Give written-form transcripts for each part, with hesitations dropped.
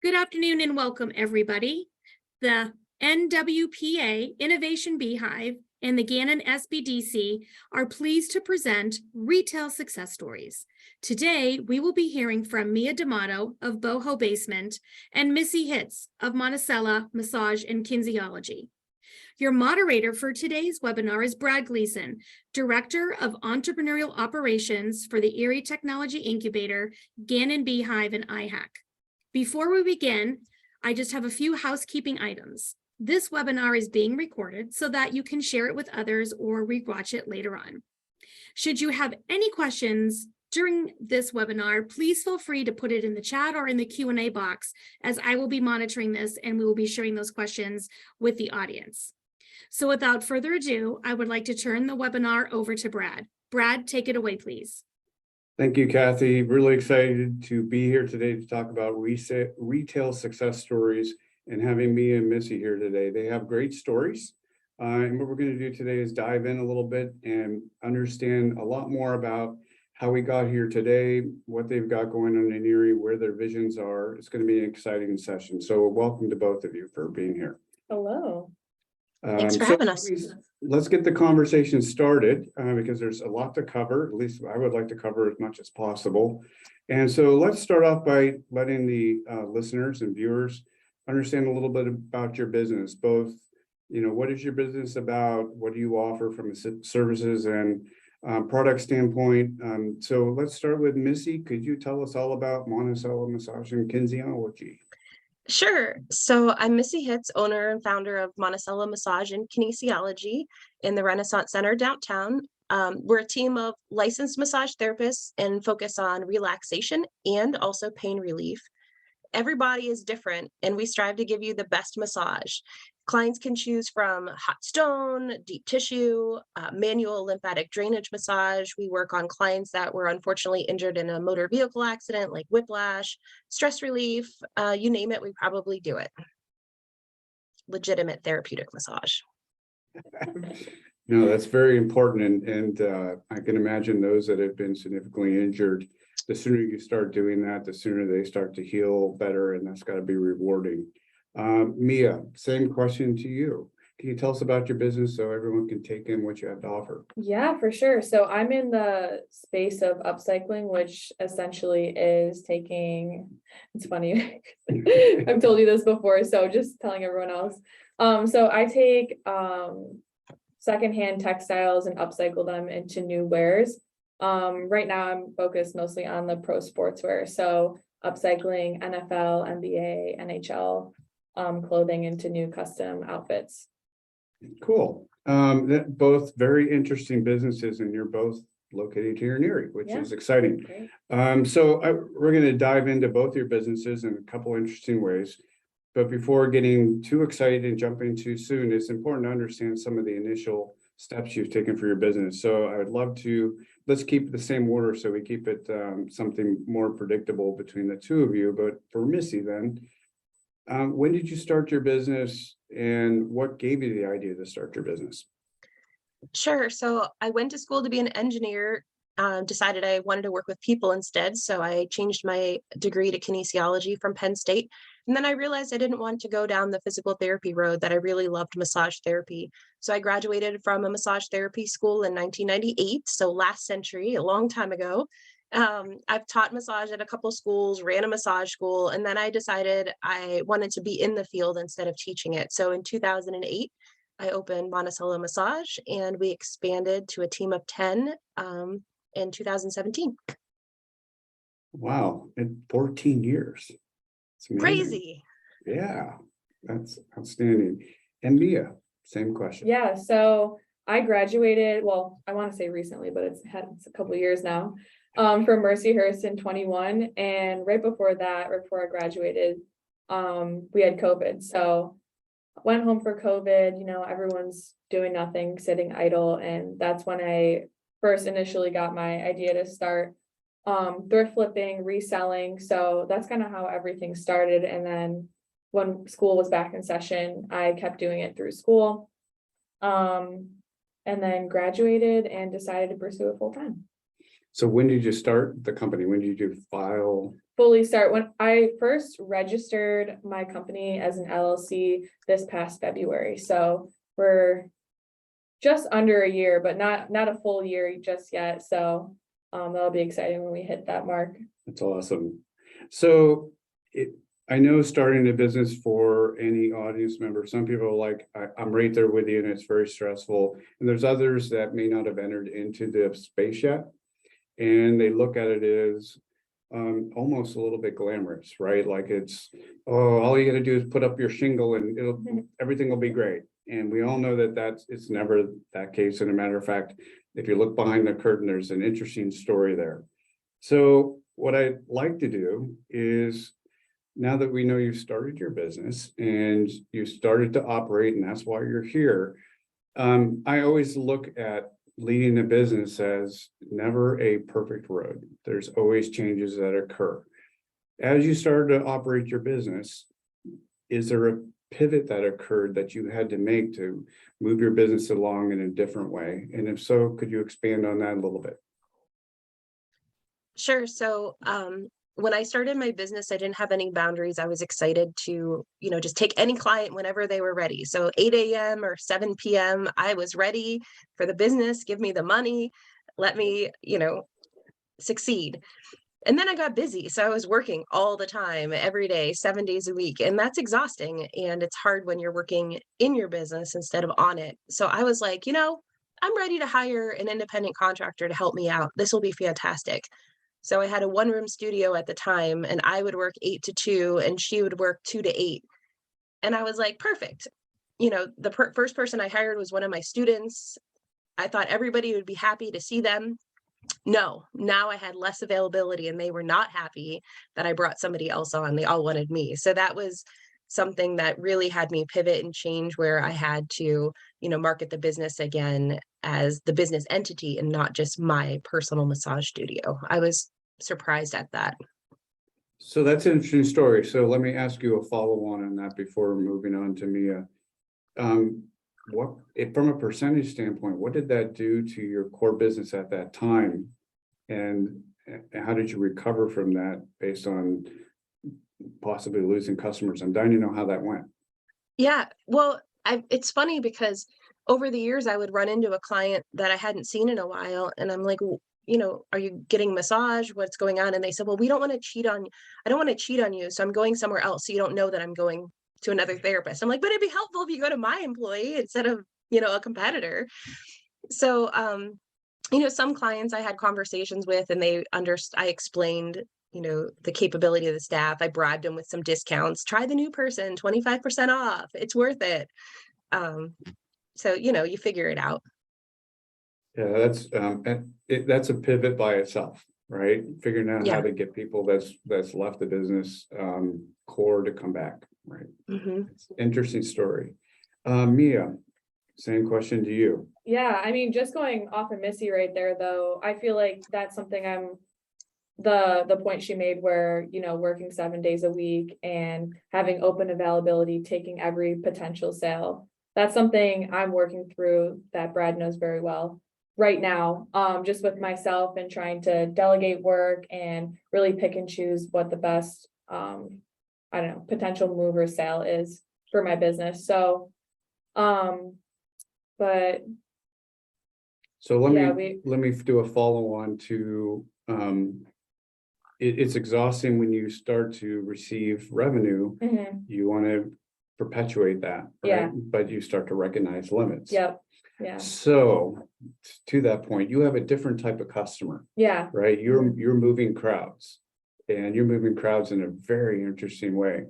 Good afternoon and welcome, everybody. The NWPA Innovation Beehive and the Gannon SBDC are pleased to present Retail Success Stories. Today, we will be hearing from Mia D'Amato of Boho Basement and Missy Hitz of Monacella Massage and Kinesiology. Your moderator for today's webinar is Brad Gleason, Director of Entrepreneurial Operations for the Erie Technology Incubator, Gannon Beehive, and IHAC. Before we begin, I just have a few housekeeping items. This webinar is being recorded so that you can share it with others or rewatch it later on. Should you have any questions during this webinar, please feel free to put it in the chat or in the Q&A box, as I will be monitoring this and we will be sharing those questions with the audience. So without further ado, I would like to turn the webinar over to Brad. Brad, take it away, please. Thank you, Kathy. Really excited to be here today to talk about retail success stories and having Mia and Missy here today. They have great stories. And what we're going to do today is dive in a little bit and understand a lot more about how we got here today, what they've got going on in Erie, where their visions are. It's going to be an exciting session. So welcome to both of you for being here. Hello. Thanks for having us. Let's get the conversation started because there's a lot to cover. At least I would like to cover as much as possible. And so let's start off by letting the listeners and viewers understand a little bit about your business, both, what is your business about? What do you offer from a services and product standpoint? So let's start with Missy. Could you tell us all about Monacella Massage and Kinesiology? Sure. So I'm Missy Hitz, owner and founder of Monacella Massage and Kinesiology in the Renaissance Center downtown. We're a team of licensed massage therapists and focus on relaxation and also pain relief. Everybody is different, and we strive to give you the best massage. Clients can choose from hot stone, deep tissue, manual lymphatic drainage massage. We work on clients that were unfortunately injured in a motor vehicle accident, like whiplash, stress relief, you name it, we probably do it. Legitimate therapeutic massage. No, that's very important. And I can imagine those that have been significantly injured, the sooner you start doing that, the sooner they start to heal better, and that's got to be rewarding. Mia, same question to you. Can you tell us about your business so everyone can take in what you have to offer? Yeah, for sure. So I'm in the space of upcycling, which essentially is taking, it's funny, I've told you this before, so just telling everyone else. So I take secondhand textiles and upcycle them into new wares. Right now I'm focused mostly on the pro sportswear. So upcycling NFL, NBA, NHL clothing into new custom outfits. Cool. Both very interesting businesses, and you're both located here in Erie, which is exciting. Great. So we're going to dive into both your businesses in a couple interesting ways. But before getting too excited and jumping too soon, it's important to understand some of the initial steps you've taken for your business. So I would love to, let's keep the same order so we keep it something more predictable between the two of you. But for Missy then, when did you start your business and what gave you the idea to start your business? Sure. So I went to school to be an engineer, decided I wanted to work with people instead. So I changed my degree to kinesiology from Penn State. And then I realized I didn't want to go down the physical therapy road, that I really loved massage therapy. So I graduated from a massage therapy school in 1998. So last century, a long time ago. I've taught massage at a couple schools, ran a massage school, and then I decided I wanted to be in the field instead of teaching it. So in 2008, I opened Monacella Massage, and we expanded to a team of 10 in 2017. Wow, in 14 years. It's Crazy. Yeah, that's outstanding. And Mia, same question. Yeah, so I graduated, well, I want to say recently, but it's a couple of years now, from Mercyhurst in 21. And right before that, right before I graduated, we had COVID. So went home for COVID, everyone's doing nothing, sitting idle. And that's when I first initially got my idea to start thrift flipping, reselling. So that's kind of how everything started. And then when school was back in session, I kept doing it through school. And then graduated and decided to pursue it full time. So when did you start the company? When did you file? fully start when I first registered my company as an LLC this past February. So we're just under a year, but not a full year just yet. So that'll be exciting when we hit that mark. That's awesome. So I know starting a business for any audience member, some people are like, I'm right there with you and it's very stressful. And there's others that may not have entered into the space yet. And they look at it as almost a little bit glamorous, right? Like it's, oh, all you got to do is put up your shingle and everything will be great. And we all know that it's never that case. And a matter of fact, if you look behind the curtain, there's an interesting story there. So what I'd like to do is, now that we know you started your business and you started to operate, and that's why you're here, I always look at leading a business as never a perfect road. There's always changes that occur. As you started to operate your business, is there a pivot that occurred that you had to make to move your business along in a different way? And if so, could you expand on that a little bit? Sure. So when I started my business, I didn't have any boundaries. I was excited to, just take any client whenever they were ready. So 8 a.m. or 7 p.m., I was ready for the business. Give me the money. Let me, succeed. And then I got busy. So I was working all the time, every day, 7 days a week. And that's exhausting. And it's hard when you're working in your business instead of on it. So I was like, I'm ready to hire an independent contractor to help me out. This will be fantastic. So I had a one-room studio at the time, and I would work 8 to 2 and she would work 2 to 8. And I was like, perfect. The first person I hired was one of my students. I thought everybody would be happy to see them. No, now I had less availability and they were not happy that I brought somebody else on. They all wanted me. So that was something that really had me pivot and change, where I had to, market the business again as the business entity and not just my personal massage studio. I was surprised at that. So that's an interesting story. So let me ask you a follow-on on that before moving on to Mia. From a percentage standpoint, what did that do to your core business at that time? And how did you recover from that based on possibly losing customers? I'm dying to know how that went. Yeah, well, it's funny because over the years I would run into a client that I hadn't seen in a while, and I'm like, are you getting massage? What's going on? And they said, well, we don't want to cheat on you. I don't want to cheat on you. So I'm going somewhere else. So you don't know that I'm going to another therapist. I'm like, but it'd be helpful if you go to my employee instead of, a competitor. So, some clients I had conversations with, and I explained, the capability of the staff. I bribed them with some discounts. Try the new person, 25% off. It's worth it. So, you figure it out. Yeah, that's a pivot by itself, right? Figuring out how to get people that's left the business core to come back, right? Mm-hmm. It's an interesting story. Mia, same question to you. Yeah, I mean, just going off of Missy right there, though, I feel like that's something the point she made where, working 7 days a week and having open availability, taking every potential sale. That's something I'm working through that Brad knows very well right now, just with myself and trying to delegate work and really pick and choose what the best, potential move or sale is for my business. So, but so let me do a follow on to it's exhausting when you start to receive revenue. mm-hmm. You want to perpetuate that, right? Yeah. But you start to recognize limits. Yep. Yeah. So to that point, you have a different type of customer. Yeah. Right. You're moving crowds, and you're moving crowds in a very interesting way.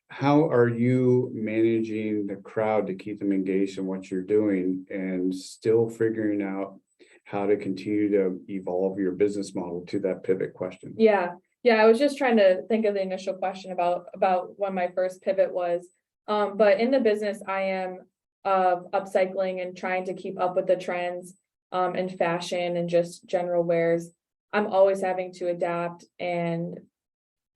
How are you managing the crowd to keep them engaged in what you're doing and still figuring out how to continue to evolve your business model to that pivot question? Yeah. I was just trying to think of the initial question about when my first pivot was. But in the business, I am upcycling and trying to keep up with the trends in fashion and just general wears. I'm always having to adapt and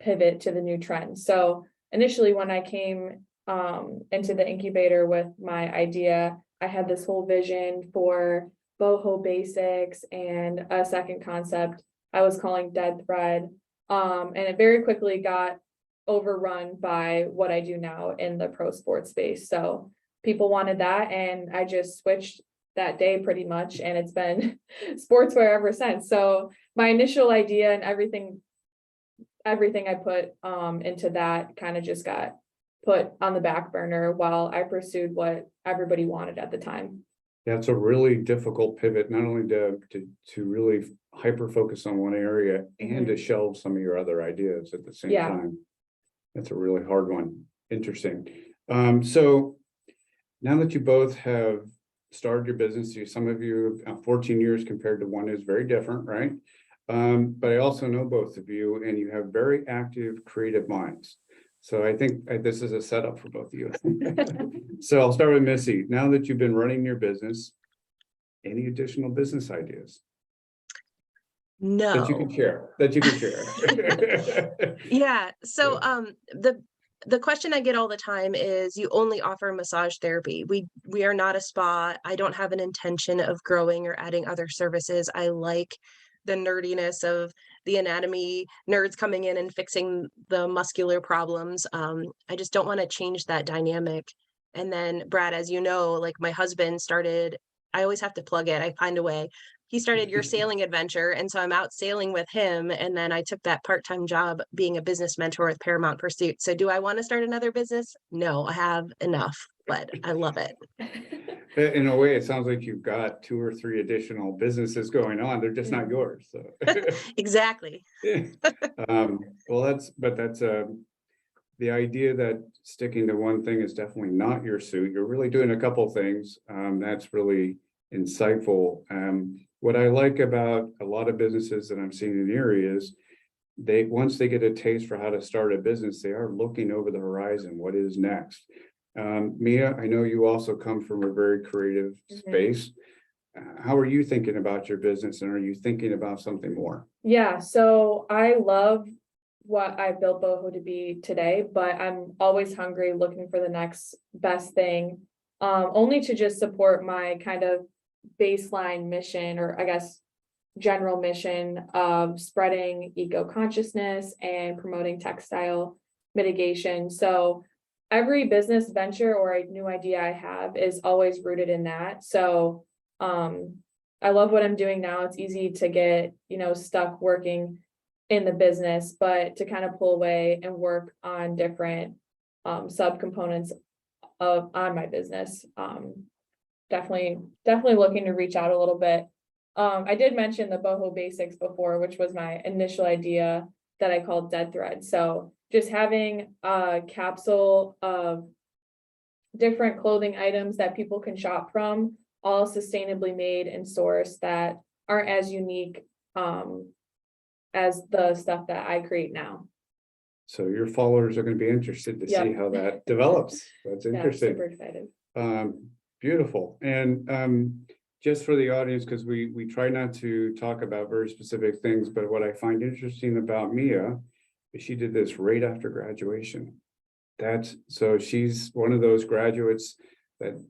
pivot to the new trends. So initially, when I came into the incubator with my idea, I had this whole vision for boho basics and a second concept I was calling dead thread. And it very quickly got overrun by what I do now in the pro sports space. So people wanted that, and I just switched that day pretty much, and it's been sportswear ever since. So my initial idea and everything I put into that kind of just got put on the back burner while I pursued what everybody wanted at the time. That's a really difficult pivot, not only to really hyper focus on one area and to shelve some of your other ideas at the same Yeah. time. That's a really hard one. Interesting. So now that you both have started your business, some of you 14 years compared to one is very different, right? But I also know both of you, and you have very active creative minds. So I think this is a setup for both of you. So I'll start with Missy. Now that you've been running your business, any additional business ideas No. that you can share? Yeah. So the question I get all the time is, you only offer massage therapy. We are not a spa. I don't have an intention of growing or adding other services. I like the nerdiness of the anatomy nerds coming in and fixing the muscular problems. I just don't want to change that dynamic. And then Brad, as you know, like my husband started, I always have to plug it. I find a way. He started Your Sailing Adventure. And so I'm out sailing with him. And then I took that part-time job being a business mentor with Paramount Pursuit. So do I want to start another business? No, I have enough, but I love it. In a way, it sounds like you've got 2 or 3 additional businesses going on. They're just not yours. So. Exactly. Well, that's the idea that sticking to one thing is definitely not your suit. You're really doing a couple things. That's really insightful. What I like about a lot of businesses that I'm seeing in Erie is once they get a taste for how to start a business, they are looking over the horizon. What is next? Mia, I know you also come from a very creative space. How are you thinking about your business, and are you thinking about something more? Yeah, so I love what I built Boho to be today, but I'm always hungry, looking for the next best thing, only to just support my kind of baseline mission, or I guess general mission of spreading eco-consciousness and promoting textile mitigation. So every business venture or a new idea I have is always rooted in that. So I love what I'm doing now. It's easy to get, stuck working in the business, but to kind of pull away and work on different subcomponents on my business. Definitely looking to reach out a little bit. I did mention the Boho Basics before, which was my initial idea that I called Dead Thread. So just having a capsule of different clothing items that people can shop from, all sustainably made and sourced, that aren't as unique as the stuff that I create now. So your followers are going to be interested to see how that develops. That's interesting. Super excited. Beautiful. And just for the audience, because we try not to talk about very specific things, but what I find interesting about Mia is she did this right after graduation. So she's one of those graduates that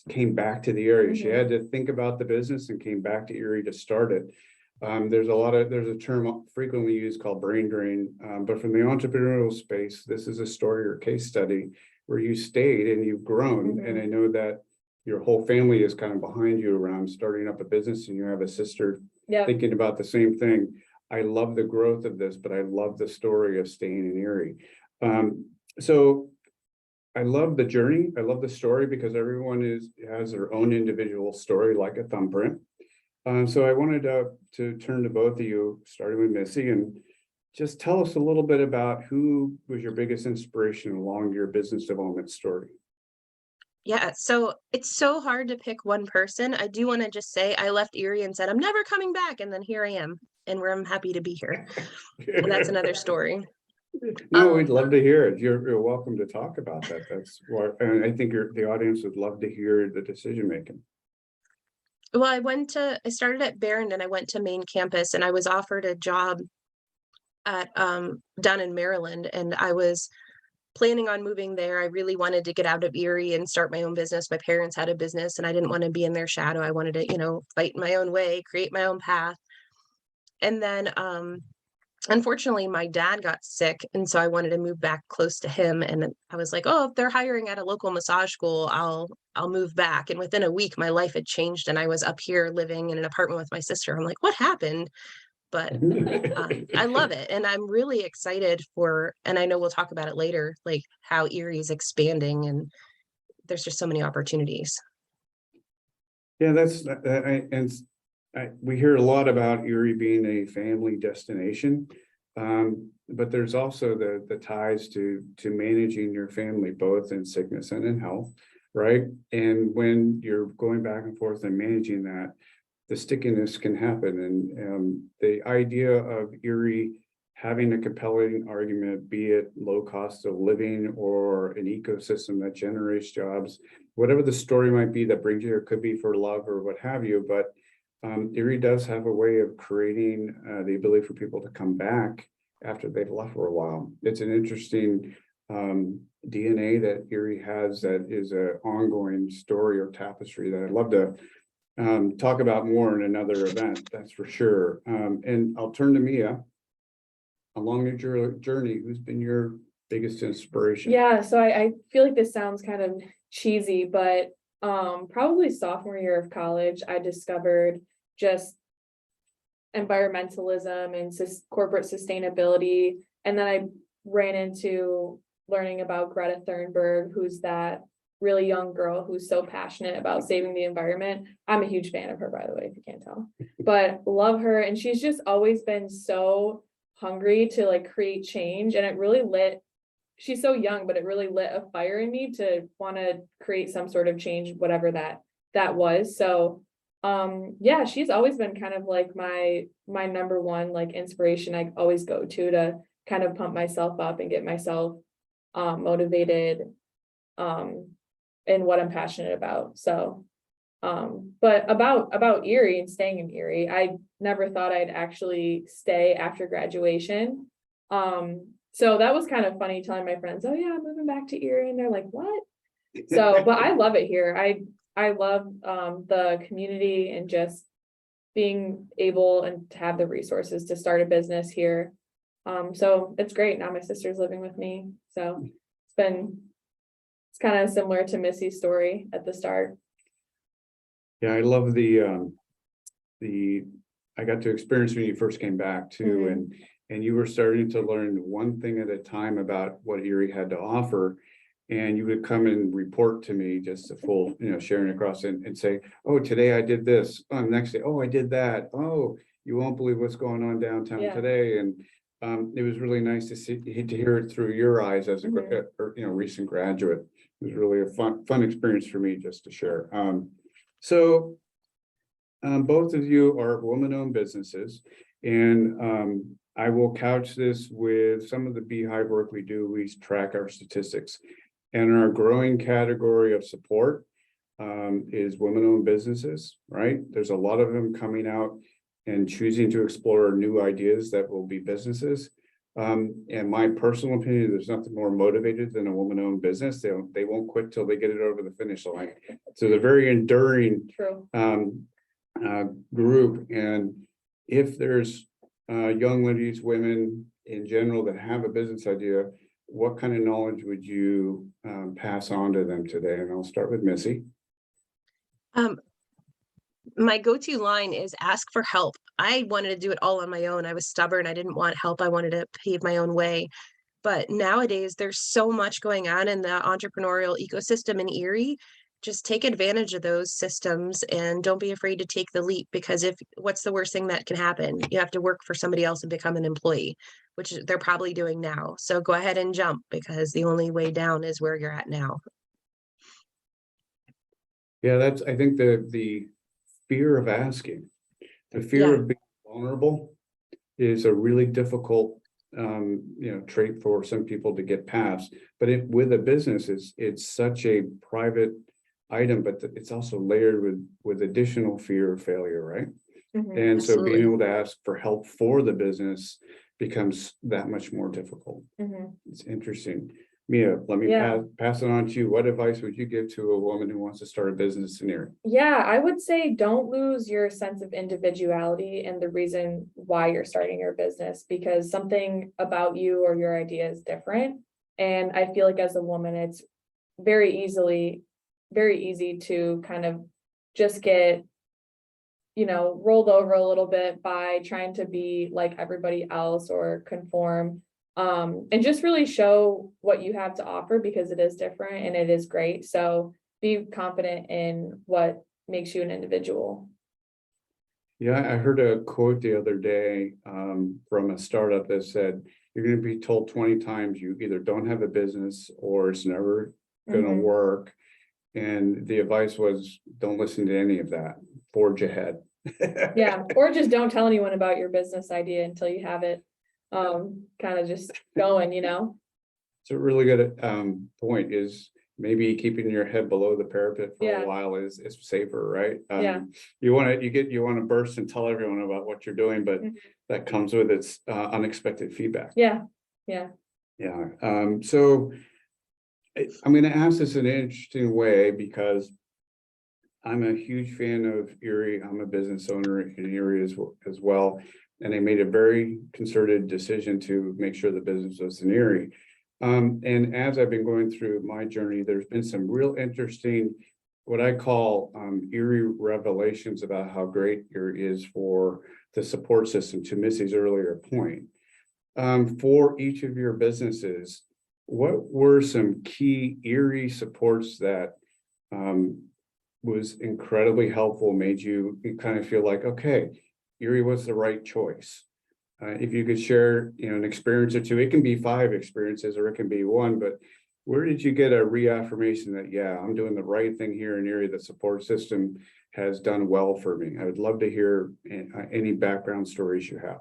came back to the area. She had to think about the business and came back to Erie to start it. There's a term frequently used called brain drain, but from the entrepreneurial space, this is a story or case study where you stayed and you've grown. And I know that your whole family is kind of behind you around starting up a business, and you have a sister thinking about the same thing. I love the growth of this, but I love the story of staying in Erie. So I love the journey. I love the story, because everyone has their own individual story, like a thumbprint. So I wanted to turn to both of you, starting with Missy, and just tell us a little bit about who was your biggest inspiration along your business development story. Yeah, so it's so hard to pick one person. I do want to just say I left Erie and said, I'm never coming back. And then here I am, and I'm happy to be here. And that's another story. No, we'd love to hear it. You're welcome to talk about that. That's what, and I think the audience would love to hear the decision making. Well, I started at Barron, and I went to main campus, and I was offered a job at down in Maryland, and I was planning on moving there. I really wanted to get out of Erie and start my own business. My parents had a business, and I didn't want to be in their shadow. I wanted to, fight my own way, create my own path. And then unfortunately, my dad got sick, and so I wanted to move back close to him. And I was like, "Oh, if they're hiring at a local massage school, I'll move back." And within a week, my life had changed, and I was up here living in an apartment with my sister. I'm like, "What happened?" But I love it, and I'm really excited for. And I know we'll talk about it later, like how Erie is expanding, and there's just so many opportunities. Yeah, we hear a lot about Erie being a family destination. But there's also the ties to managing your family, both in sickness and in health, right? And when you're going back and forth and managing that, the stickiness can happen. And the idea of Erie having a compelling argument, be it low cost of living or an ecosystem that generates jobs, whatever the story might be that brings you, it could be for love or what have you, but Erie does have a way of creating the ability for people to come back after they've left for a while. It's an interesting DNA that Erie has that is an ongoing story or tapestry that I'd love to talk about more in another event, that's for sure. And I'll turn to Mia. Along your journey, who's been your biggest inspiration? Yeah, so I feel like this sounds kind of cheesy, but probably sophomore year of college, I discovered just environmentalism and corporate sustainability. And then I ran into learning about Greta Thunberg, who's that really young girl who's so passionate about saving the environment. I'm a huge fan of her, by the way, if you can't tell, but love her. And she's just always been so hungry to like create change. And it really she's so young, but it really lit a fire in me to want to create some sort of change, whatever that was. So yeah, she's always been kind of like my number one like inspiration I always go to kind of pump myself up and get myself motivated in what I'm passionate about. So but about Erie and staying in Erie, I never thought I'd actually stay after graduation. So that was kind of funny telling my friends, oh yeah, I'm moving back to Erie, and they're like, what? So but I love it here. I love the community and just being able and to have the resources to start a business here. So it's great. Now my sister's living with me. So it's kind of similar to Missy's story at the start. Yeah, I love I got to experience when you first came back too, and you were starting to learn one thing at a time about what Erie had to offer. And you would come and report to me just a full, sharing across and say, oh, today I did this. Oh, next day, oh, I did that. Oh, you won't believe what's going on downtown today. And it was really nice to hear it through your eyes as a recent graduate. It was really a fun experience for me just to share. So both of you are woman-owned businesses, and I will couch this with some of the Beehive work we do. We track our statistics, and our growing category of support is women-owned businesses, right? There's a lot of them coming out and choosing to explore new ideas that will be businesses. And my personal opinion, there's nothing more motivated than a woman-owned business. They won't quit till they get it over the finish line. So they're very enduring group. And if there's young ladies, women in general that have a business idea, what kind of knowledge would you pass on to them today? And I'll start with Missy. My go-to line is ask for help. I wanted to do it all on my own. I was stubborn. I didn't want help. I wanted to pave my own way. But nowadays, there's so much going on in the entrepreneurial ecosystem in Erie. Just take advantage of those systems and don't be afraid to take the leap, because what's the worst thing that can happen? You have to work for somebody else and become an employee, which they're probably doing now. So go ahead and jump, because the only way down is where you're at now. Yeah, I think the fear of asking, the fear of being vulnerable is a really difficult trait for some people to get past. But with a business, it's such a private item, but it's also layered with additional fear of failure, right? And so being able to ask for help for the business becomes that much more difficult. It's interesting. Mia, let me Yeah. pass it on to you. What advice would you give to a woman who wants to start a business in Erie? Yeah, I would say don't lose your sense of individuality and the reason why you're starting your business, because something about you or your idea is different. And I feel like as a woman, it's very easy to kind of just get, rolled over a little bit by trying to be like everybody else or conform. And just really show what you have to offer, because it is different and it is great. So be confident in what makes you an individual. Yeah, I heard a quote the other day from a startup that said, you're going to be told 20 times you either don't have a business or it's never going to Mhm. work. And the advice was, don't listen to any of that. Forge ahead. Yeah, or just don't tell anyone about your business idea until you have it kind of just going. It's a really good point, is maybe keeping your head below the parapet for Yeah. a while is safer, right? Yeah. You want to burst and tell everyone about what you're doing, but Mhm. that comes with its unexpected feedback. Yeah. Yeah. So I'm going to ask this in an interesting way, because I'm a huge fan of Erie. I'm a business owner in Erie as well. And I made a very concerted decision to make sure the business was in Erie. And as I've been going through my journey, there's been some real interesting, what I call Erie revelations about how great Erie is for the support system, to Missy's earlier point. For each of your businesses, what were some key Erie supports that was incredibly helpful, made you kind of feel like, okay, Erie was the right choice? If you could share, an experience or two, it can be 5 experiences or it can be 1, but where did you get a reaffirmation that, yeah, I'm doing the right thing here in Erie, the support system has done well for me? I would love to hear any background stories you have.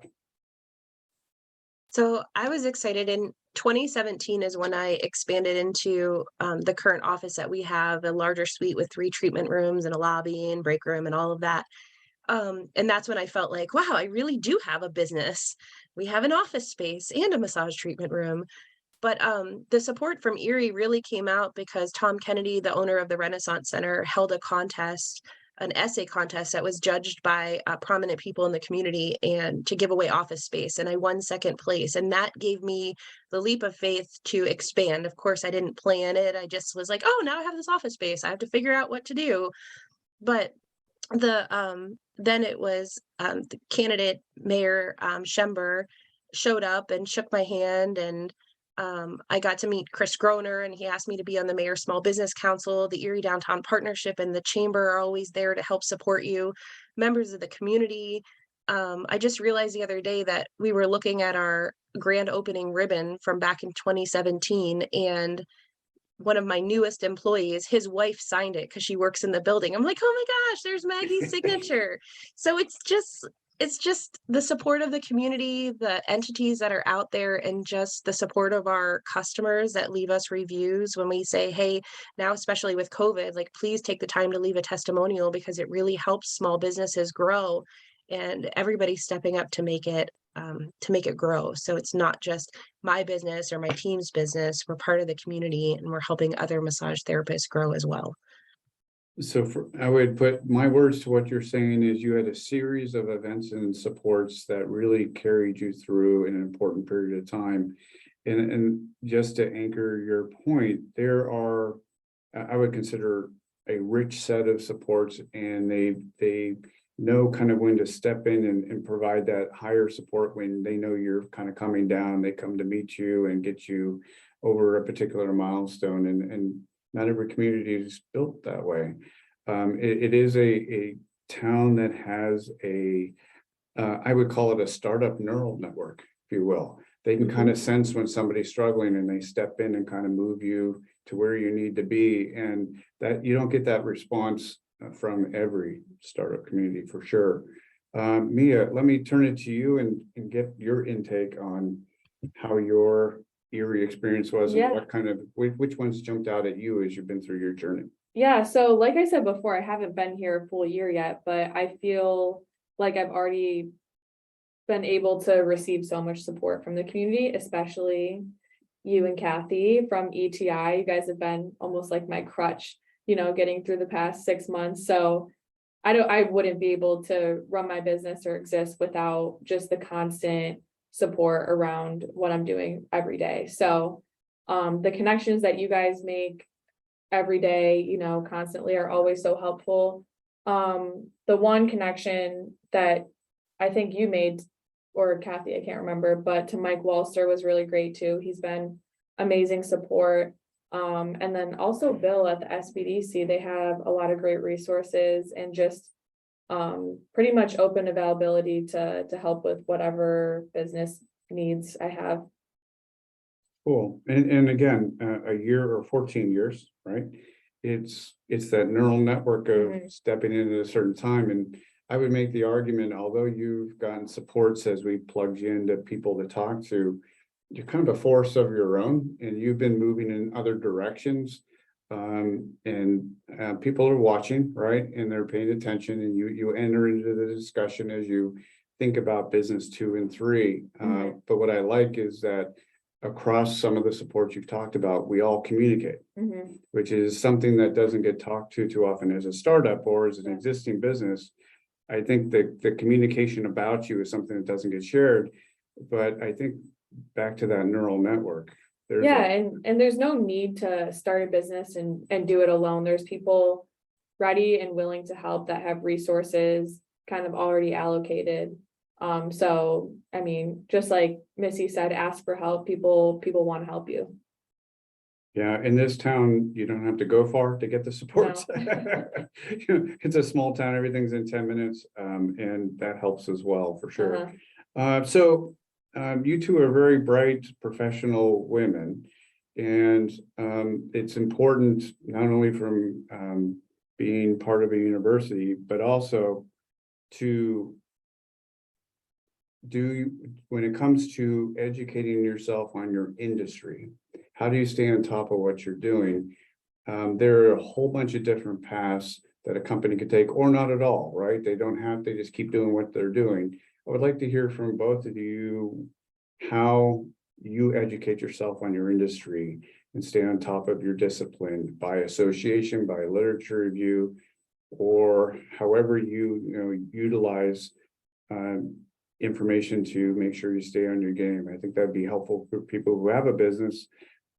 So I was excited in 2017 is when I expanded into the current office that we have, a larger suite with 3 treatment rooms and a lobby and break room and all of that. And that's when I felt like, wow, I really do have a business. We have an office space and a massage treatment room. But the support from Erie really came out because Tom Kennedy, the owner of the Renaissance Center, held a contest, an essay contest that was judged by prominent people in the community, and to give away office space. And I won 2nd place. And that gave me the leap of faith to expand. Of course, I didn't plan it. I just was like, oh, now I have this office space. I have to figure out what to do. But then it was the candidate Mayor Schember showed up and shook my hand, and I got to meet Chris Groner, and he asked me to be on the Mayor Small Business Council. The Erie Downtown Partnership and the Chamber are always there to help support you. Members of the community. I just realized the other day that we were looking at our grand opening ribbon from back in 2017, and one of my newest employees, his wife signed it because she works in the building. I'm like, oh my gosh, there's Maggie's signature. So it's just the support of the community, the entities that are out there, and just the support of our customers that leave us reviews when we say, hey, now, especially with COVID, like, please take the time to leave a testimonial, because it really helps small businesses grow, and everybody's stepping up to make it grow. So it's not just my business or my team's business. We're part of the community, and we're helping other massage therapists grow as well. So I would put my words to what you're saying is, you had a series of events and supports that really carried you through an important period of time. And just to anchor your point, there are, I would consider, a rich set of supports, and they know kind of when to step in and provide that higher support when they know you're kind of coming down. They come to meet you and get you over a particular milestone, and not every community is built that way. It is a town that has I would call it a startup neural network, if you will. They can kind of sense when somebody's struggling, and they step in and kind of move you to where you need to be. And that you don't get that response from every startup community, for sure. Mia, let me turn it to you and get your intake on how your Erie experience was, and what kind of, which ones jumped out at you as you've been through your journey. Yeah, so like I said before, I haven't been here a full year yet, but I feel like I've already been able to receive so much support from the community, especially you and Kathy from ETI. You guys have been almost like my crutch, you know, getting through the past 6 months. So I wouldn't be able to run my business or exist without just the constant support around what I'm doing every day. So the connections that you guys make every day, you know, constantly are always so helpful. The one connection that I think you made, or Kathy, I can't remember, but to Mike Walster was really great too. He's been amazing support. And then also Bill at the SBDC, they have a lot of great resources and just pretty much open availability to help with whatever business needs I have. Cool. And again, a year or 14 years, right? It's that neural network of stepping in at a certain time. And I would make the argument, although you've gotten supports as we plugged you into people to talk to, you're kind of a force of your own, and you've been moving in other directions. And people are watching, right? And they're paying attention, and you enter into the discussion as you think about business 2 and 3. But what I like is that across some of the supports you've talked about, we all communicate, which is something that doesn't get talked to too often as a startup or as an existing business. I think that the communication about you is something that doesn't get shared, but I think back to that neural network. And there's no need to start a business and do it alone. There's people ready and willing to help that have resources kind of already allocated. So I mean, just like Missy said, ask for help. People want to help you. Yeah, in this town, you don't have to go far to get the support. It's a small town, everything's in 10 minutes, and that helps as well, for sure. So you two are very bright professional women, and it's important not only from being part of a university, but also to when it comes to educating yourself on your industry. How do you stay on top of what you're doing? There are a whole bunch of different paths that a company could take, or not at all, right? They don't have to just keep doing what they're doing. I would like to hear from both of you how you educate yourself on your industry and stay on top of your discipline by association, by literature review, or however you utilize information to make sure you stay on your game. I think that'd be helpful for people who have a business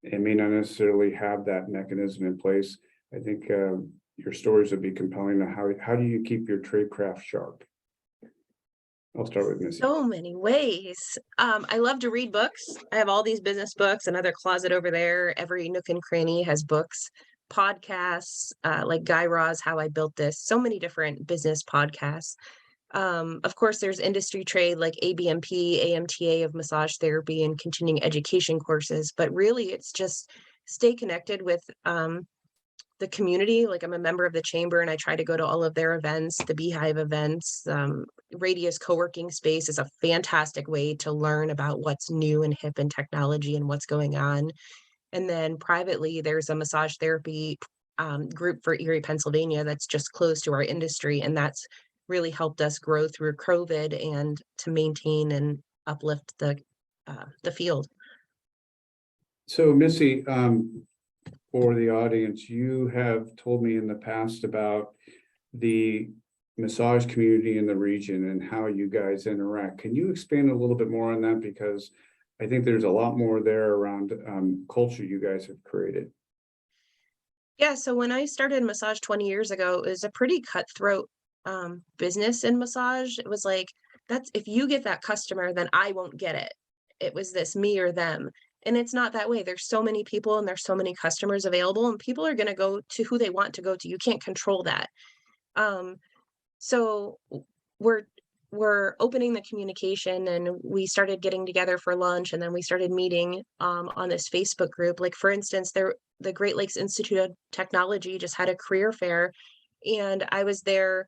and may not necessarily have that mechanism in place. I think your stories would be compelling. How do you keep your trade craft sharp? I'll start with Missy. So many ways. I love to read books. I have all these business books, another closet over there. Every nook and cranny has books, podcasts, like Guy Raz, How I Built This, so many different business podcasts. Of course, there's industry trade like ABMP, AMTA of massage therapy and continuing education courses, but really it's just stay connected with the community. Like I'm a member of the chamber and I try to go to all of their events, the Beehive events. Radius co-working space is a fantastic way to learn about what's new and hip in technology and what's going on. And then privately, there's a massage therapy group for Erie, Pennsylvania that's just close to our industry. And that's really helped us grow through COVID and to maintain and uplift the field. So Missy, for the audience, you have told me in the past about the massage community in the region and how you guys interact. Can you expand a little bit more on that? Because I think there's a lot more there around culture you guys have created. Yeah, so when I started massage 20 years ago, it was a pretty cutthroat business in massage. It was like, that's if you get that customer, then I won't get it. It was this me or them. And it's not that way. There's so many people and there's so many customers available, and people are going to go to who they want to go to. You can't control that. So we're opening the communication, and we started getting together for lunch, and then we started meeting on this Facebook group. Like for instance, the Great Lakes Institute of Technology just had a career fair, and I was there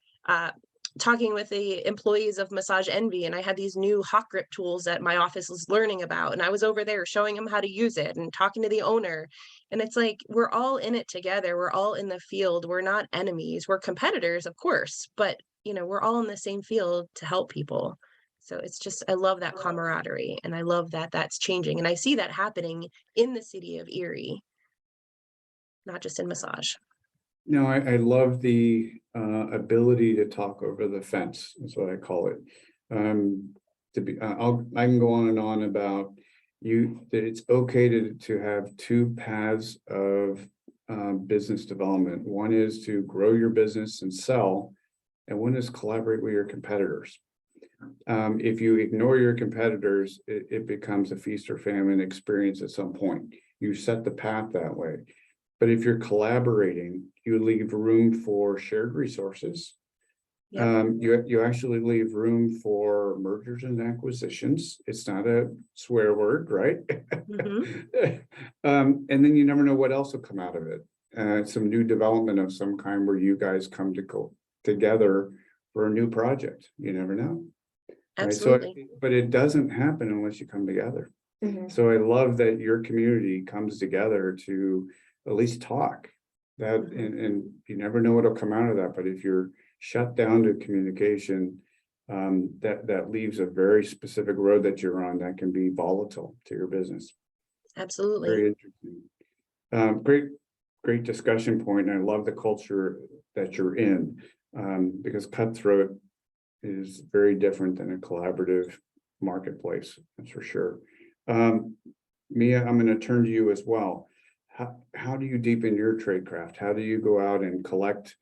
talking with the employees of Massage Envy, and I had these new hot grip tools that my office was learning about, and I was over there showing them how to use it and talking to the owner. And it's like, we're all in it together. We're all in the field. We're not enemies. We're competitors, of course, but we're all in the same field to help people. So it's just, I love that camaraderie, and I love that that's changing. And I see that happening in the city of Erie, not just in massage. No, I love the ability to talk over the fence, is what I call it. I can go on and on about that it's okay to have two paths of business development. One is to grow your business and sell, and one is collaborate with your competitors. If you ignore your competitors, it becomes a feast or famine experience at some point. You set the path that way. But if you're collaborating, you leave room for shared resources. Yep. You actually leave room for mergers and acquisitions. It's not a swear word, right? Mhm. And then you never know what else will come out of it. Some new development of some kind where you guys come to go together for a new project. You never know. Right? So, Absolutely. but it doesn't happen unless you come together. Mhm. So I love that your community comes together to at least talk. That Mhm. and you never know what'll come out of that. But if you're shut down to communication, that leaves a very specific road that you're on that can be volatile to your business. Absolutely. Very interesting. Great discussion point, and I love the culture that you're in, because cutthroat is very different than a collaborative marketplace, that's for sure. Mia, I'm going to turn to you as well. How do you deepen your tradecraft? How do you go out and collect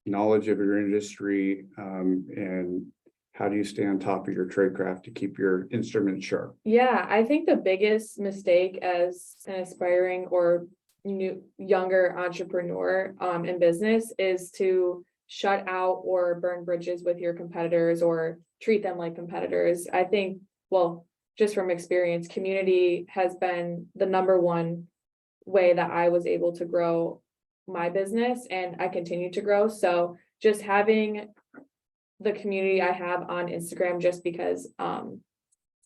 knowledge of your industry, and how do you stay on top of your tradecraft to keep your instrument sharp? Yeah, I think the biggest mistake as an aspiring or younger entrepreneur in business is to shut out or burn bridges with your competitors or treat them like competitors. I think, well, just from experience, community has been the number one way that I was able to grow my business, and I continue to grow. So just having the community I have on Instagram, just because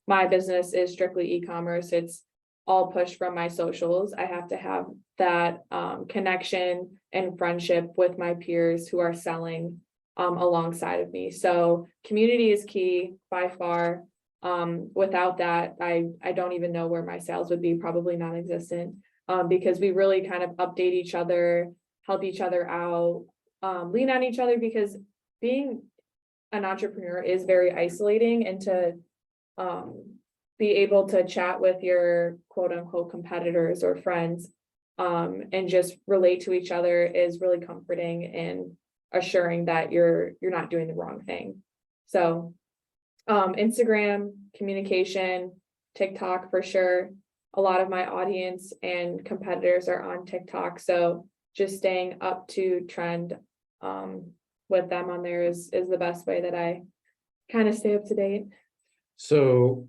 my business is strictly e-commerce, it's all pushed from my socials. I have to have that connection and friendship with my peers who are selling alongside of me. So community is key by far. Without that, I don't even know where my sales would be, probably non-existent, because we really kind of update each other, help each other out, lean on each other, because being an entrepreneur is very isolating, and to be able to chat with your quote unquote competitors or friends and just relate to each other is really comforting and assuring that you're not doing the wrong thing. So Instagram, communication, TikTok for sure. A lot of my audience and competitors are on TikTok, so just staying up to trend with them on there is the best way that I kind of stay up to date. So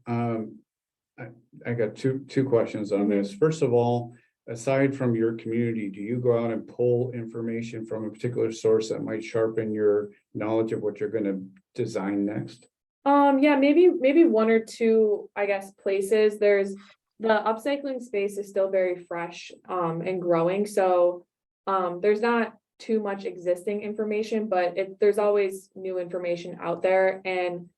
I got two questions on this. First of all, aside from your community, do you go out and pull information from a particular source that might sharpen your knowledge of what you're going to design next? Yeah, maybe one or two, I guess, places. There's the upcycling space is still very fresh and growing. So there's not too much existing information, but there's always new information out there. And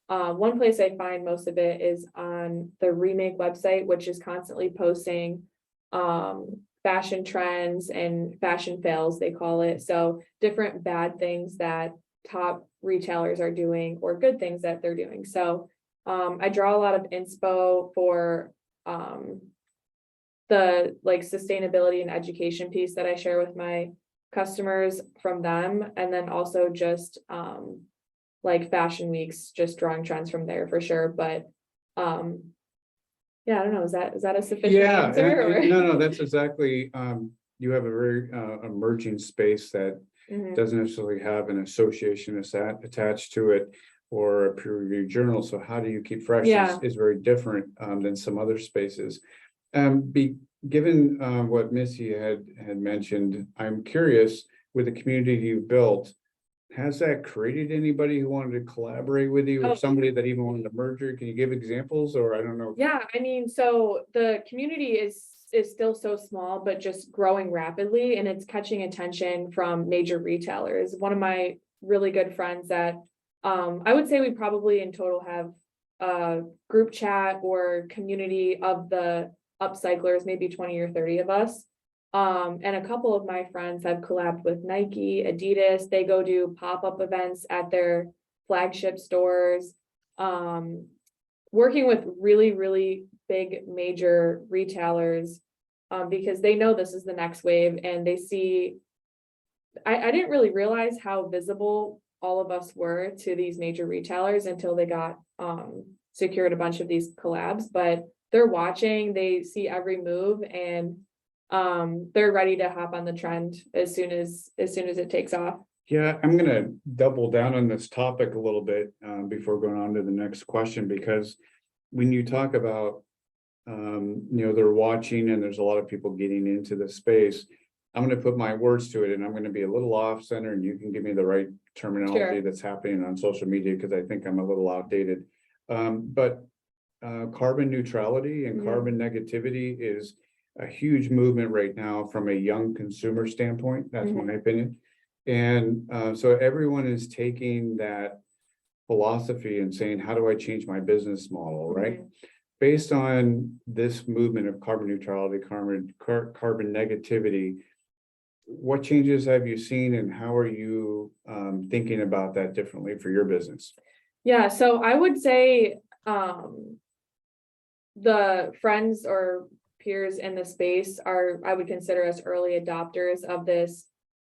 one place I find most of it is on the Remake website, which is constantly posting fashion trends and fashion fails, they call it. So different bad things that top retailers are doing or good things that they're doing. So I draw a lot of inspo for the like sustainability and education piece that I share with my customers from them, and then also just like fashion weeks, just drawing trends from there for sure. But yeah, I don't know, is that a sufficient answer? No, that's exactly, you have a very emerging space that Mhm. doesn't necessarily have an association attached to it or a peer reviewed journal. So how do you keep fresh Yeah. is very different than some other spaces. Given what Missy had mentioned, I'm curious, with the community you've built, has that created anybody who wanted to collaborate with you, or Oh. somebody that even wanted to merger? Can you give examples, or I don't know? Yeah, I mean, so the community is still so small, but just growing rapidly, and it's catching attention from major retailers. One of my really good friends that I would say we probably in total have group chat or community of the upcyclers, maybe 20 or 30 of us. And a couple of my friends have collabed with Nike, Adidas. They go do pop-up events at their flagship stores. Working with really, really big major retailers, because they know this is the next wave and they see, I didn't really realize how visible all of us were to these major retailers until they got secured a bunch of these collabs, but they're watching, they see every move, and they're ready to hop on the trend as soon as it takes off. Yeah, I'm gonna double down on this topic a little bit before going on to the next question, because when you talk about they're watching and there's a lot of people getting into the space, I'm gonna put my words to it and I'm gonna be a little off center and you can give me the right terminology that's happening on social media, because I think I'm a little outdated. But carbon neutrality and carbon negativity is a huge movement right now from a young consumer standpoint. That's my opinion. And so everyone is taking that philosophy and saying, how do I change my business model, right? Based on this movement of carbon neutrality, carbon negativity, what changes have you seen and how are you thinking about that differently for your business? Yeah, so I would say the friends or peers in the space are, I would consider us early adopters of this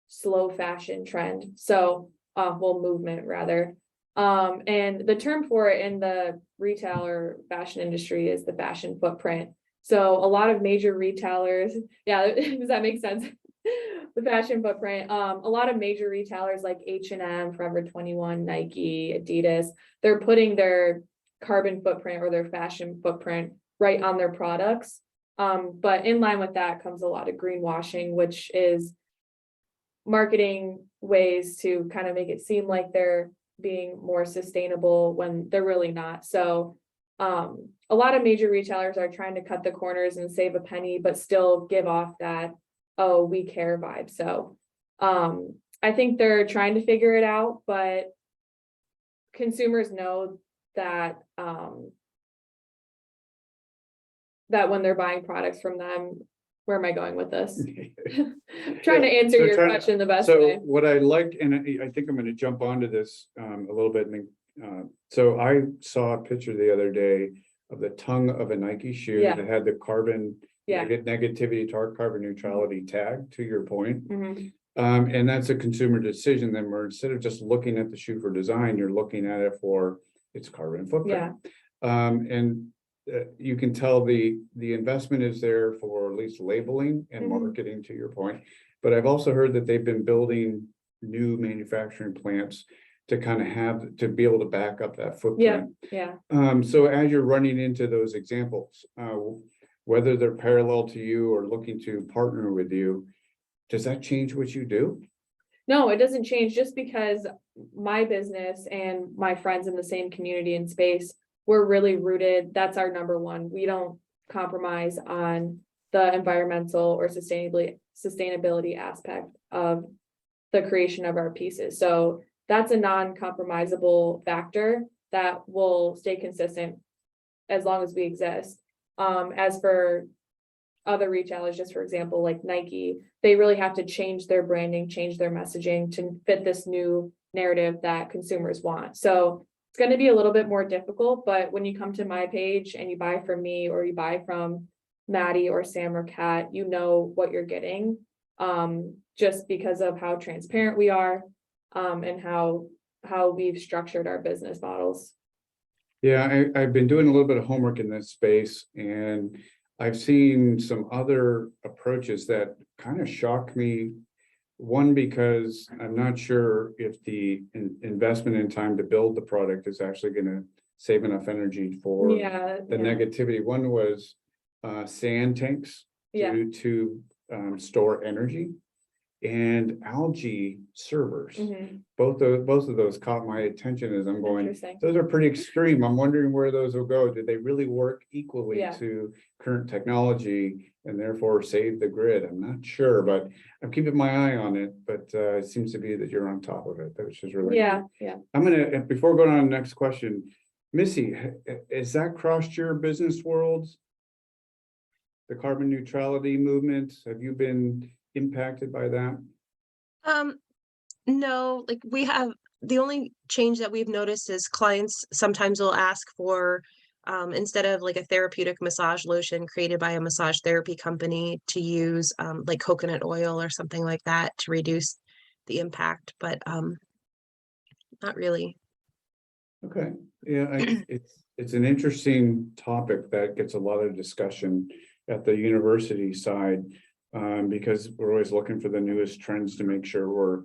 slow fashion trend. So movement rather. And the term for it in the retail or fashion industry is the fashion footprint. So a lot of major retailers, yeah, does that make sense? The fashion footprint. A lot of major retailers like H&M, Forever 21, Nike, Adidas, they're putting their carbon footprint or their fashion footprint right on their products. But in line with that comes a lot of greenwashing, which is marketing ways to kind of make it seem like they're being more sustainable when they're really not. So a lot of major retailers are trying to cut the corners and save a penny, but still give off that, oh, we care vibe. So I think they're trying to figure it out, but consumers know that that when they're buying products from them, where am I going with this? Trying to answer your question the best way. So what I like, and I think I'm going to jump onto this a little bit. So I saw a picture the other day of the tongue of a Nike shoe that had the carbon negativity, carbon neutrality tag, to your point. And that's a consumer decision. Then where instead of just looking at the shoe for design, you're looking at it for its carbon footprint. And you can tell the investment is there for at least labeling and marketing, to your point. But I've also heard that they've been building new manufacturing plants to kind of have to be able to back up that footprint. So as you're running into those examples, whether they're parallel to you or looking to partner with you, does that change what you do? No, it doesn't change, just because my business and my friends in the same community and space, we're really rooted. That's our number one. We don't compromise on the environmental or sustainability aspect of the creation of our pieces. So that's a non-compromisable factor that will stay consistent as long as we exist. As for other retailers, just for example, like Nike, they really have to change their branding, change their messaging to fit this new narrative that consumers want. So it's going to be a little bit more difficult, but when you come to my page and you buy from me or you buy from Maddie or Sam or Kat, you know what you're getting, just because of how transparent we are, and how we've structured our business models. Yeah, I've been doing a little bit of homework in this space, and I've seen some other approaches that kind of shock me. One, because I'm not sure if the investment in time to build the product is actually going to save enough energy for the negativity. One was sand tanks to store energy, and algae servers. Both of those caught my attention as I'm going, those are pretty extreme. I'm wondering where those will go. Do they really work equally to current technology and therefore save the grid? I'm not sure, but I'm keeping my eye on it. But it seems to be that you're on top of it, which is really I'm gonna, before going on to the next question, Missy, has that crossed your business world? The carbon neutrality movement, have you been impacted by that? No, like we have the only change that we've noticed is clients sometimes will ask for instead of like a therapeutic massage lotion created by a massage therapy company to use like coconut oil or something like that to reduce the impact, but not really. Okay, yeah, it's an interesting topic that gets a lot of discussion at the university side, because we're always looking for the newest trends to make sure we're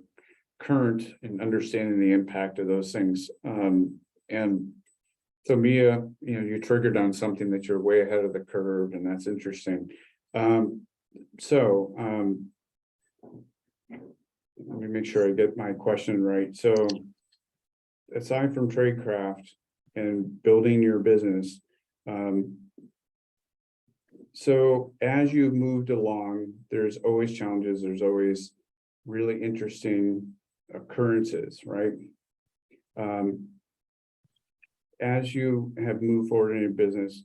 current in understanding the impact of those things. And so Mia, you triggered on something that you're way ahead of the curve, and that's interesting. So let me make sure I get my question right. So aside from tradecraft and building your business, so as you've moved along, there's always challenges, there's always really interesting occurrences, right? As you have moved forward in your business,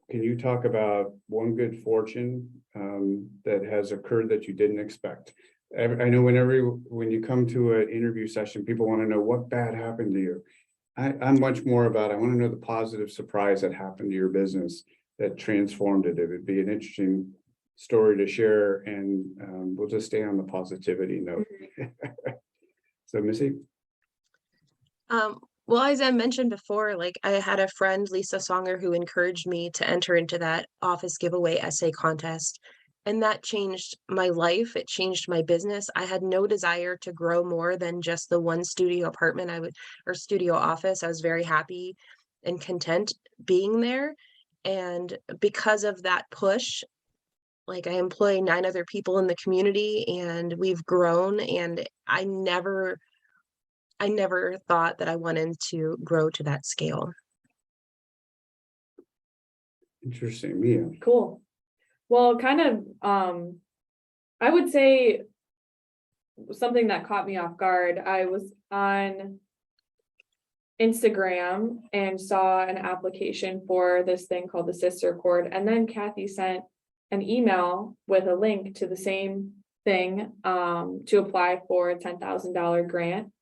can you talk about one good fortune that has occurred that you didn't expect? I know when you come to an interview session, people want to know what bad happened to you. I'm much more about, I want to know the positive surprise that happened to your business that transformed it. It would be an interesting story to share, and we'll just stay on the positivity note. So Missy? Well, as I mentioned before, like I had a friend, Lisa Songer, who encouraged me to enter into that office giveaway essay contest. And that changed my life. It changed my business. I had no desire to grow more than just the one studio apartment or studio office. I was very happy and content being there. And because of that push, like I employ 9 other people in the community and we've grown, and I never thought that I wanted to grow to that scale. Interesting, Mia. Cool. Well, kind of, I would say something that caught me off guard. I was on Instagram and saw an application for this thing called the Sister Accord. And then Kathy sent an email with a link to the same thing to apply for a $10,000 grant.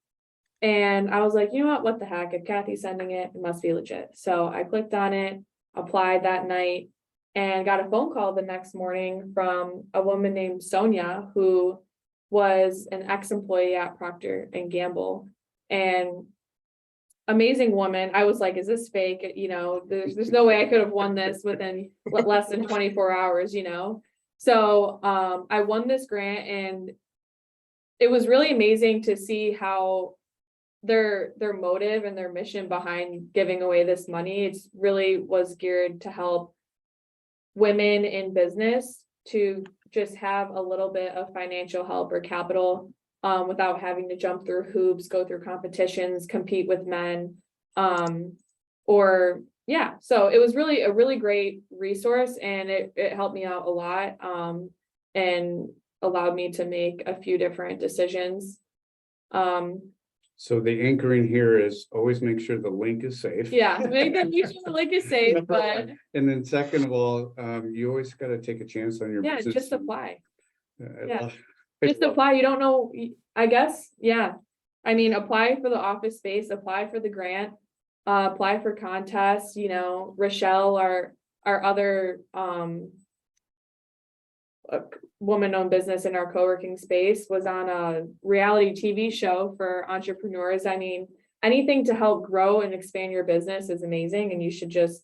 And I was like, you know what the heck? If Kathy's sending it, it must be legit. So I clicked on it, applied that night, and got a phone call the next morning from a woman named Sonia, who was an ex-employee at Procter and Gamble. And amazing woman. I was like, is this fake? There's no way I could have won this within less than 24 hours, So I won this grant, and it was really amazing to see how their motive and their mission behind giving away this money. It's really was geared to help women in business to just have a little bit of financial help or capital without having to jump through hoops, go through competitions, compete with men. So it was really a really great resource, and it helped me out a lot and allowed me to make a few different decisions. So the anchoring here is always make sure the link is safe. Yeah, make sure the link is safe, but and then second of all, you always got to take a chance on your business. just apply. Yeah. Just apply. You don't know, I guess. Yeah. I mean, apply for the office space, apply for the grant, apply for contests, Rochelle, our other woman-owned business in our co-working space, was on a reality TV show for entrepreneurs. I mean, anything to help grow and expand your business is amazing, and you should the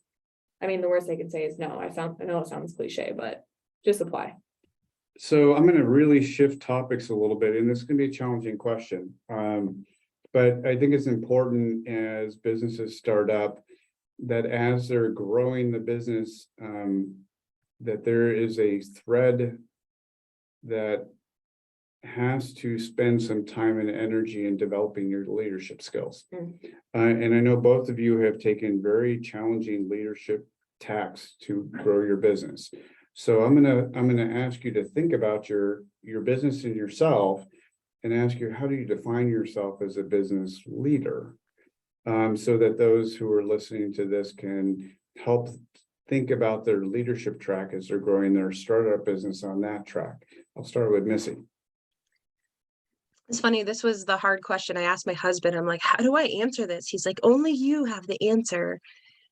worst I can say is no. I know it sounds cliche, but just apply. So I'm going to really shift topics a little bit, and this is going to be a challenging question. But I think it's important as businesses start up that as they're growing the business, that there is a thread that has to spend some time and energy in developing your leadership skills. And I know both of you have taken very challenging leadership tacks to grow your business. So I'm gonna ask you to think about your business and yourself, and ask you, how do you define yourself as a business leader? so that those who are listening to this can help think about their leadership track as they're growing their startup business on that track. I'll start with Missy. It's funny, this was the hard question I asked my husband. I'm like, how do I answer this? He's like, only you have the answer.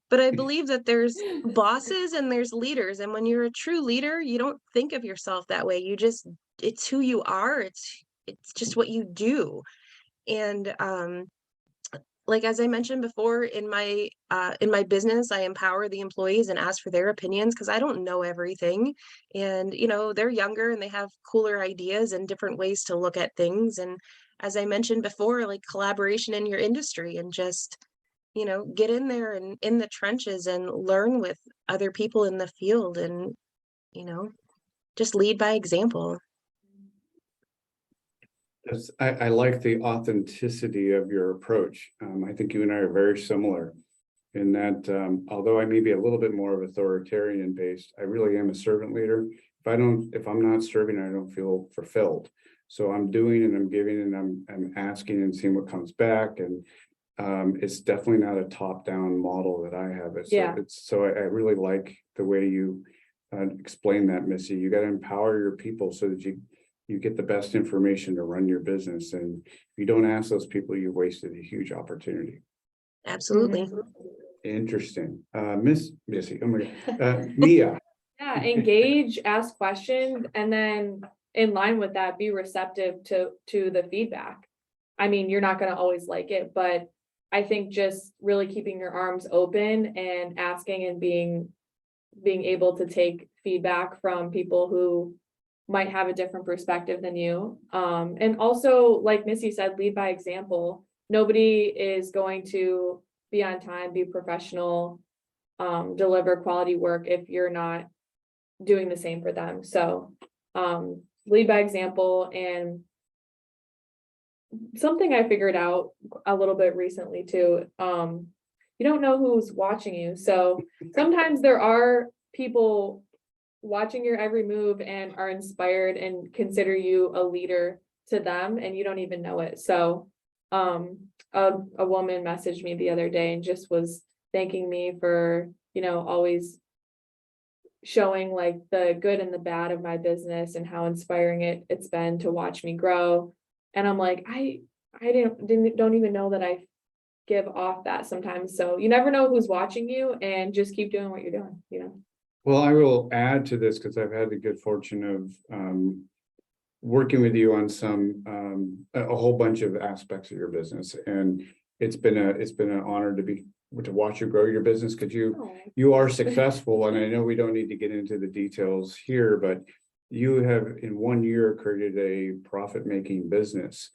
But I believe that there's bosses and there's leaders. And when you're a true leader, you don't think of yourself that way. You just, it's who you are. It's just what you do. And like, as I mentioned before, in my business, I empower the employees and ask for their opinions because I don't know everything. And, you know, they're younger and they have cooler ideas and different ways to look at things. And as I mentioned before, like collaboration in your industry and just, you know, get in there and in the trenches and learn with other people in the field and, you know, just lead by example. I like the authenticity of your approach. I think you and I are very similar in that, although I may be a little bit more of authoritarian based, I really am a servant leader. If I'm not serving, I don't feel fulfilled. So I'm doing and I'm giving and I'm asking and seeing what comes back. And it's definitely not a top-down model that I have. So I really like the way you explain that, Missy. You got to empower your people so that you get the best information to run your business. And if you don't ask those people, you wasted a huge opportunity. Absolutely. Interesting. Missy, oh my God. Mia. Yeah, engage, ask questions, and then in line with that, be receptive to the feedback. I mean, you're not going to always like it, but I think just really keeping your arms open and asking and being able to take feedback from people who might have a different perspective than you. And also, like Missy said, lead by example. Nobody is going to be on time, be professional, deliver quality work if you're not doing the same for them. So lead by example. And something I figured out a little bit recently too, you don't know who's watching you. So sometimes there are people watching your every move and are inspired and consider you a leader to them and you don't even know it. So a woman messaged me the other day and just was thanking me for, you know, always showing like the good and the bad of my business and how inspiring it's been to watch me grow. And I'm like, I don't even know that I give off that sometimes. So you never know who's watching you and just keep doing what you're doing, you know. Well, I will add to this because I've had the good fortune of working with you on a whole bunch of aspects of your business, and it's been an honor to watch you grow your business because you are successful, and I know we don't need to get into the details here, but you have in 1 year created a profit-making business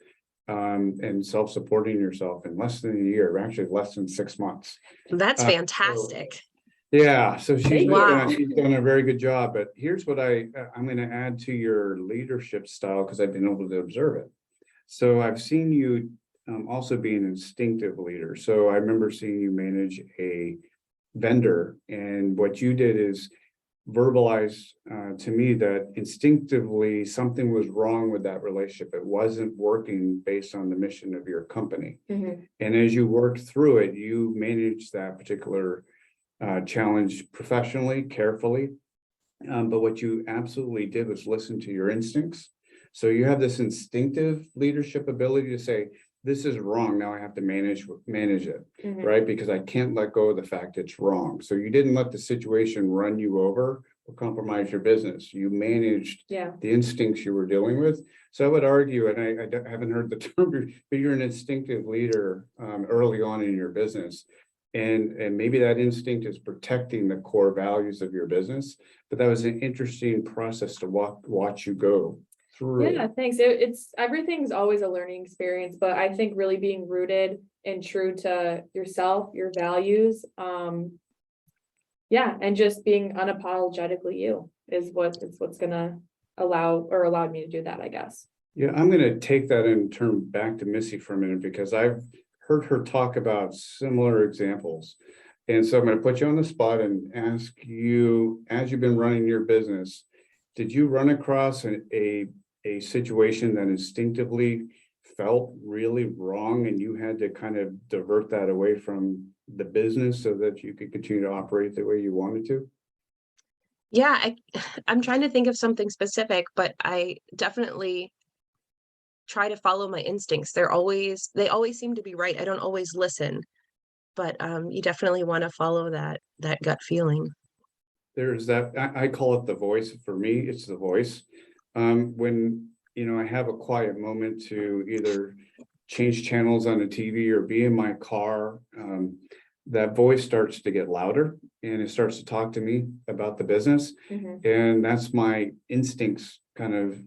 and self-supporting yourself in less than a year, actually less than 6 months. That's fantastic. Yeah, so she's Wow. done a very good job, but here's what I'm going to add to your leadership style because I've been able to observe it. So I've seen you also be an instinctive leader. So I remember seeing you manage a vendor, and what you did is verbalize to me that instinctively something was wrong with that relationship. It wasn't working based on the mission of your company. Mm-hmm. And as you worked through it, you managed that particular challenge professionally, carefully. But what you absolutely did was listen to your instincts. So you have this instinctive leadership ability to say, this is wrong. Now I have to manage it, Mm-hmm. right? Because I can't let go of the fact it's wrong. So you didn't let the situation run you over or compromise your business. You managed the instincts you were dealing with. So I would argue, and I haven't heard the term, but you're an instinctive leader early on in your business. And maybe that instinct is protecting the core values of your business, but that was an interesting process to watch you go through. Yeah, thanks. It's everything's always a learning experience, but I think really being rooted and true to yourself, your values, and just being unapologetically you is what's gonna allowed me to do that, I guess. Yeah, I'm gonna take that and turn back to Missy for a minute because I've heard her talk about similar examples. And so I'm going to put you on the spot and ask you, as you've been running your business, did you run across a situation that instinctively felt really wrong and you had to kind of divert that away from the business so that you could continue to operate the way you wanted to? Yeah, I'm trying to think of something specific, but I definitely try to follow my instincts. They always seem to be right. I don't always listen, but you definitely want to follow that gut feeling. There's that, I call it the voice. For me, it's the voice. When, I have a quiet moment to either change channels on the TV or be in my car, that voice starts to get louder and it starts to talk to me about the business. Mhm. And that's my instincts kind of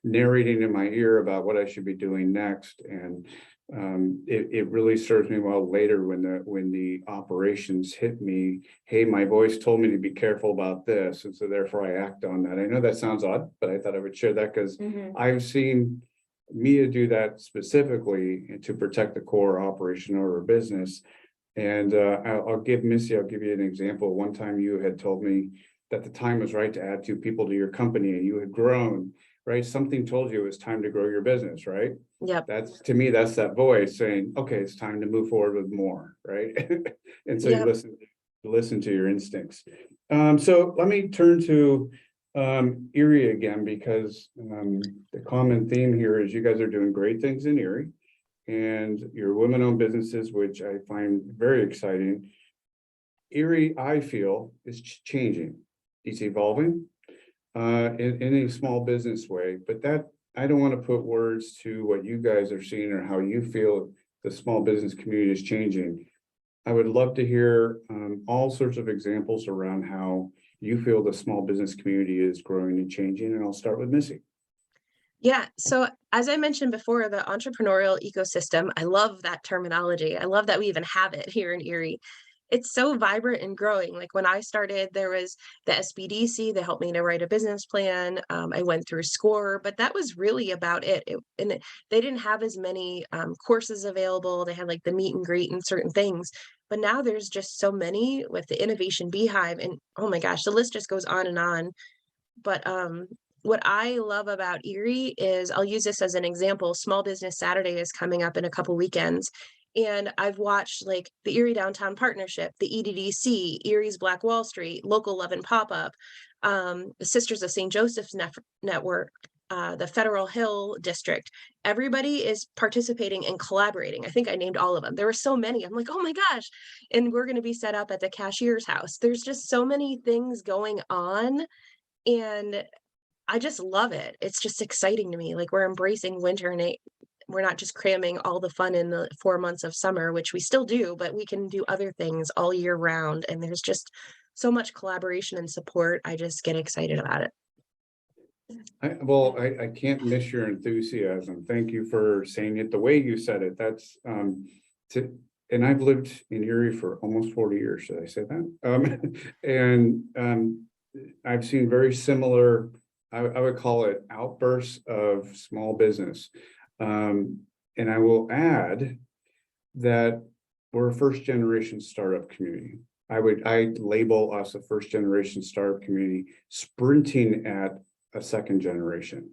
narrating in my ear about what I should be doing next. And it really serves me well later when the operations hit me. Hey, my voice told me to be careful about this, and so therefore I act on that. I know that sounds odd, but I thought I would share that because Mhm. I've seen Mia do that specifically to protect the core operation of her business. And I'll give Missy, I'll give you an example. One time you had told me that the time was right to add 2 people to your company and you had grown, right? Something told you it was time to grow your business, right? Yep. That's, to me, that's that voice saying, okay, it's time to move forward with more, right? And so you Yep. listen to your instincts. So let me turn to Erie again, because the common theme here is you guys are doing great things in Erie. And your women-owned businesses, which I find very exciting. Erie, I feel, is changing. It's evolving in a small business way, but that I don't want to put words to what you guys are seeing or how you feel the small business community is changing. I would love to hear all sorts of examples around how you feel the small business community is growing and changing, and I'll start with Missy. Yeah. So as I mentioned before, the entrepreneurial ecosystem, I love that terminology. I love that we even have it here in Erie. It's so vibrant and growing. Like when I started, there was the SBDC that helped me to write a business plan. I went through SCORE, but that was really about it. They didn't have as many courses available. They had like the meet and greet and certain things. But now there's just so many with the Innovation Beehive. And oh my gosh, the list just goes on and on. But what I love about Erie is, I'll use this as an example. Small Business Saturday is coming up in a couple weekends. And I've watched like the Erie Downtown Partnership, the EDDC, Erie's Black Wall Street, Local 11 Pop-Up, the Sisters of St. Joseph's Network, the Federal Hill District. Everybody is participating and collaborating. I think I named all of them. There were so many. I'm like, oh my gosh. And we're going to be set up at the cashier's house. There's just so many things going on. And I just love it. It's just exciting to me. Like we're embracing winter and we're not just cramming all the fun in the 4 months of summer, which we still do, but we can do other things all year round. And there's just so much collaboration and support. I just get excited about it. I can't miss your enthusiasm. Thank you for saying it the way you said it. That's and I've lived in Erie for almost 40 years. Should I say that? I've seen very similar, I would call it outbursts of small business. And I will add that we're a first generation startup community. I label us a first generation startup community sprinting at a second generation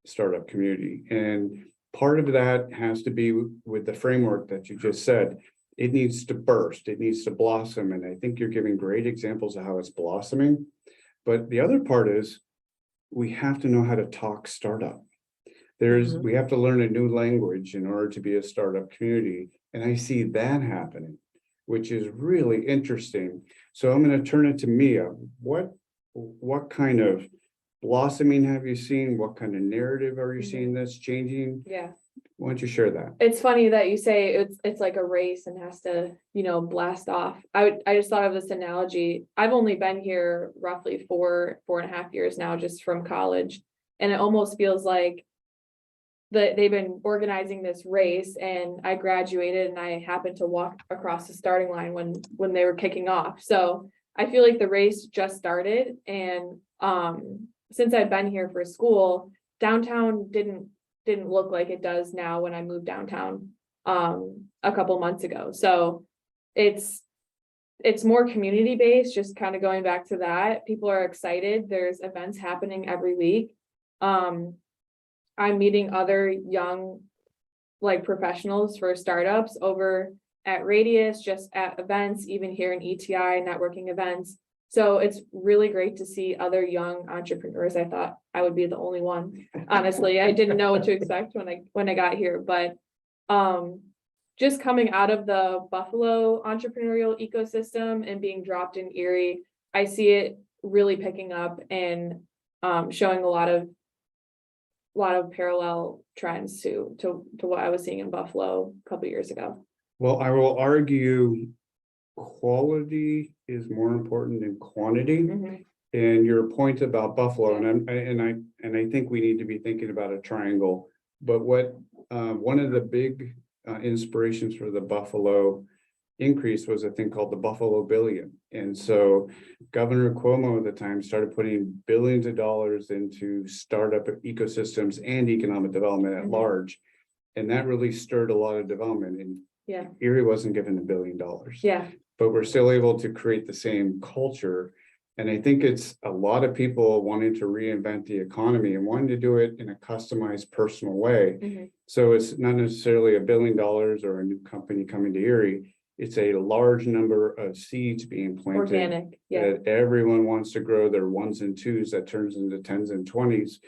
startup community. And part of that has to be with the framework that you just said. It needs to burst, it needs to blossom. And I think you're giving great examples of how it's blossoming. But the other part is we have to know how to talk startup. We have to learn a new language in order to be a startup community. And I see that happening, which is really interesting. So I'm going to turn it to Mia. What kind of blossoming have you seen? What kind of narrative are you seeing that's changing? Yeah. Why don't you share that? It's funny that you say it's like a race and has to, blast off. I just thought of this analogy. I've only been here roughly 4.5 years now, just from college. And it almost feels like they've been organizing this race, and I graduated and I happened to walk across the starting line when they were kicking off. So I feel like the race just started. And since I've been here for school, downtown didn't look like it does now when I moved downtown a couple months ago. So it's more community based, just kind of going back to that. People are excited. There's events happening every week. I'm meeting other young like professionals for startups over at Radius, just at events, even here in ETI, networking events. So it's really great to see other young entrepreneurs. I thought I would be the only one. Honestly, I didn't know what to expect when I got here, but just coming out of the Buffalo entrepreneurial ecosystem and being dropped in Erie, I see it really picking up and showing a lot of parallel trends to what I was seeing in Buffalo a couple years ago. Well, I will argue quality is more important than quantity. Mhm. And your point about Buffalo, and I think we need to be thinking about a triangle. But what one of the big inspirations for the Buffalo increase was a thing called the Buffalo Billion. And so Governor Cuomo at the time started putting billions of dollars into startup ecosystems and economic development at Mhm. large. And that really stirred a lot of development. And Yeah, Erie wasn't given $1 billion. yeah, But we're still able to create the same culture. And I think it's a lot of people wanting to reinvent the economy and wanting to do it in a customized, personal way. Mhm. So it's not necessarily $1 billion or a new company coming to Erie. It's a large number of seeds being planted organic, yeah, that everyone wants to grow their ones and twos that turns into 10s and 20s.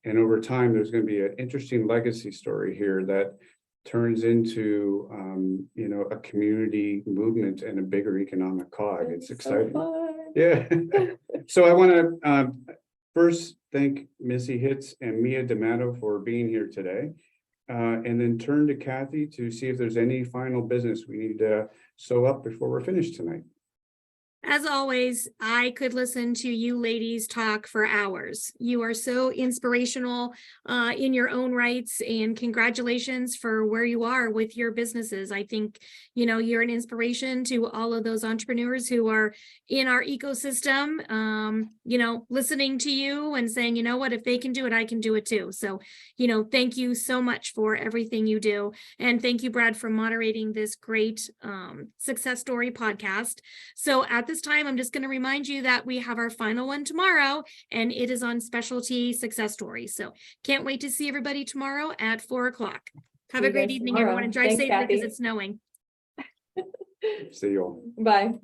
And over time, there's going to be an interesting legacy story here that turns into, a community movement and a bigger economic cog. It's so exciting. fun. Yeah. So I want to first thank Missy Hitz and Mia D'Amato for being here today. And then turn to Kathy to see if there's any final business we need to sew up before we're finished tonight. As always, I could listen to you ladies talk for hours. You are so inspirational in your own rights, and congratulations for where you are with your businesses. I think, you're an inspiration to all of those entrepreneurs who are in our ecosystem, listening to you and saying, you know what, if they can do it, I can do it too. So, thank you so much for everything you do. And thank you, Brad, for moderating this great success story podcast. So at this time, I'm just going to remind you that we have our final one tomorrow, and it is on specialty success stories. So can't wait to see everybody tomorrow at 4:00. Have a great evening, everyone, and drive Thanks, safely because Kathy. it's snowing. See you all. Bye.